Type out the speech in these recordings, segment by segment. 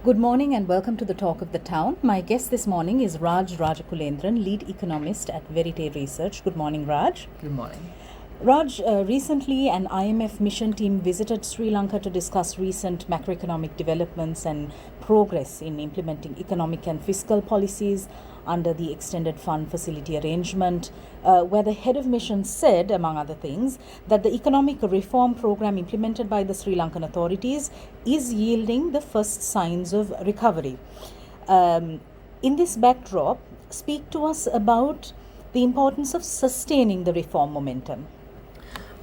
Good morning and welcome to the Talk of the Town. My guest this morning is Rajakulendran, lead economist at Verite Research. Good morning, Raj. Good morning. Raj, recently an IMF mission team visited Sri Lanka to discuss recent macroeconomic developments and progress in implementing economic and fiscal policies under the Extended Fund Facility Arrangement, where the head of mission said, among other things, that the economic reform program implemented by the Sri Lankan authorities is yielding the first signs of recovery. In this backdrop, speak to us about the importance of sustaining the reform momentum.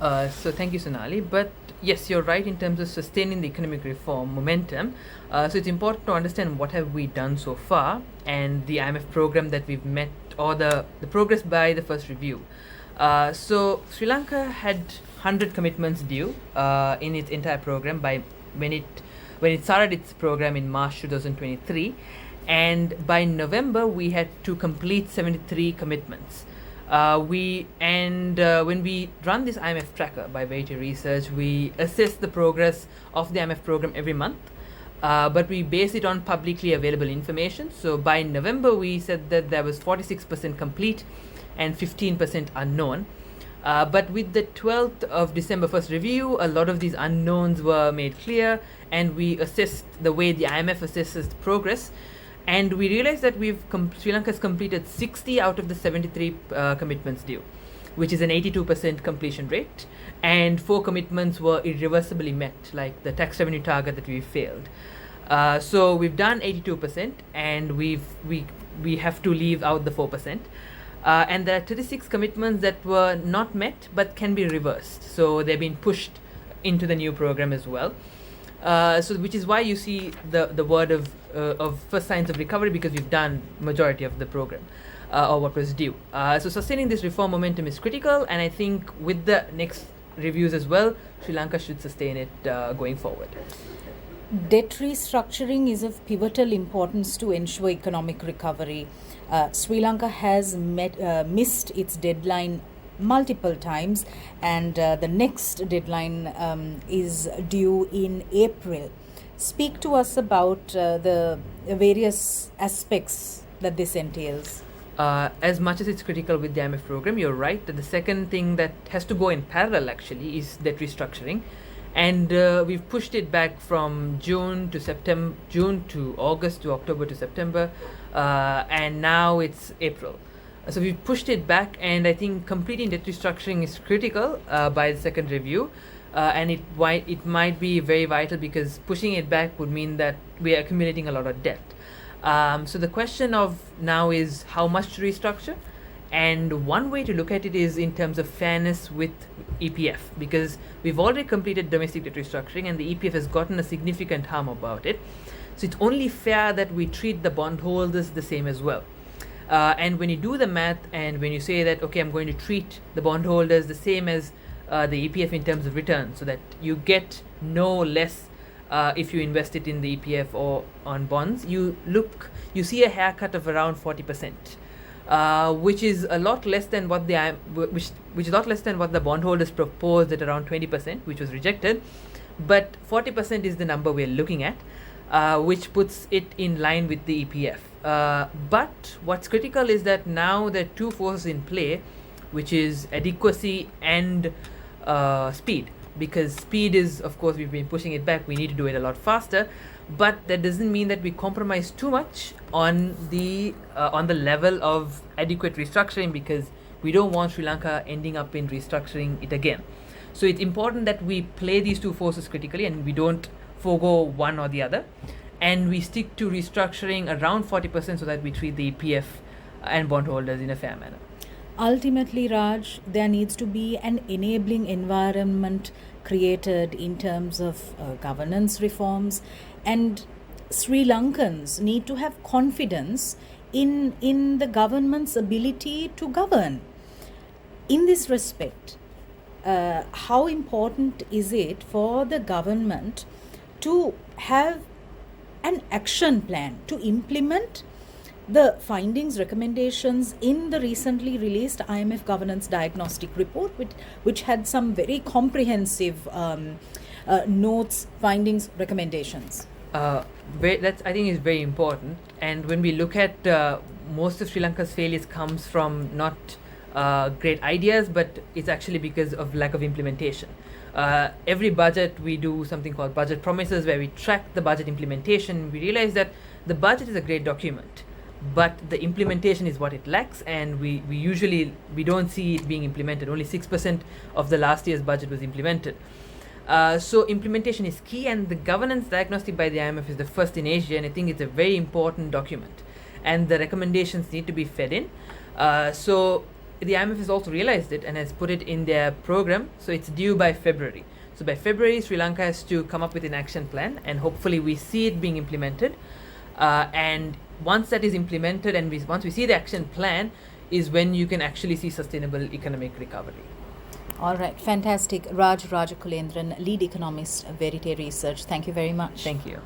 So thank you, Sonali. But yes, you're right in terms of sustaining the economic reform momentum. So it's important to understand what have we done so far and the IMF program that we've met, or the progress by the first review. So Sri Lanka had 100 commitments due in its entire program by when it started its program in March 2023, and by November we had to complete 73 commitments. When we run this IMF tracker by Verite Research, we assess the progress of the IMF program every month, but we base it on publicly available information. So by November, we said that there was 46% complete and 15% unknown. But with the 12th of December first review, a lot of these unknowns were made clear, and we assessed the way the IMF assesses progress. And we realized that Sri Lanka has completed 60 out of the 73 commitments due, which is an 82% completion rate. And 4 commitments were irreversibly met, like the tax revenue target that we failed. So we've done 82%, and we have to leave out the 4%. And there are 36 commitments that were not met but can be reversed. So they've been pushed into the new program as well. So which is why you see the word of first signs of recovery, because we've done majority of the program or what was due. So sustaining this reform momentum is critical, and I think with the next reviews as well, Sri Lanka should sustain it going forward. Debt restructuring is of pivotal importance to ensure economic recovery. Sri Lanka has missed its deadline multiple times, and the next deadline is due in April. Speak to us about the various aspects that this entails. As much as it's critical with the IMF program, you're right that the second thing that has to go in parallel actually is debt restructuring, and we've pushed it back from June to August to October to September, and now it's April. So we've pushed it back, and I think completing debt restructuring is critical by the second review, and it might be very vital, because pushing it back would mean that we are accumulating a lot of debt. So the question of now is how much to restructure, and one way to look at it is in terms of fairness with EPF, because we've already completed domestic debt restructuring and the EPF has gotten a significant harm about it. So it's only fair that we treat the bondholders the same as well. And when you do the math, and when you say that, okay, I'm going to treat the bondholders the same as the EPF in terms of return, so that you get no less if you invest it in the EPF or on bonds, you see a haircut of around 40%, which is a lot less than what which is a lot less than what the bondholders proposed at around 20%, which was rejected. But 40% is the number we're looking at, which puts it in line with the EPF. But what's critical is that now there are two forces in play, which is adequacy and speed. Because speed is, of course, we've been pushing it back, we need to do it a lot faster, but that doesn't mean that we compromise too much on the level of adequate restructuring, because we don't want Sri Lanka ending up in restructuring it again. So it's important that we play these two forces critically, and we don't forego one or the other, and we stick to restructuring around 40% so that we treat the EPF and bondholders in a fair manner. Ultimately, Raj, there needs to be an enabling environment created in terms of governance reforms, and Sri Lankans need to have confidence in the government's ability to govern. In this respect, how important is it for the government to have an action plan to implement the findings, recommendations in the recently released IMF Governance Diagnostic Report, which had some very comprehensive notes, findings, recommendations? That's, I think, is very important. And when we look at most of Sri Lanka's failures comes from not great ideas, but it's actually because of lack of implementation. Every budget we do something called budget promises, where we track the budget implementation. We realize that the budget is a great document, but the implementation is what it lacks, and we usually we don't see it being implemented. Only 6% of the last year's budget was implemented. So implementation is key, and the governance diagnostic by the IMF is the first in Asia, and I think it's a very important document, and the recommendations need to be fed in. So the IMF has also realized it and has put it in their program, so it's due by February. So by February, Sri Lanka has to come up with an action plan, and hopefully we see it being implemented. And once that is implemented, and once we see the action plan, is when you can actually see sustainable economic recovery. All right, fantastic. Rajakulendran, lead economist, Verite Research. Thank you very much. Thank you.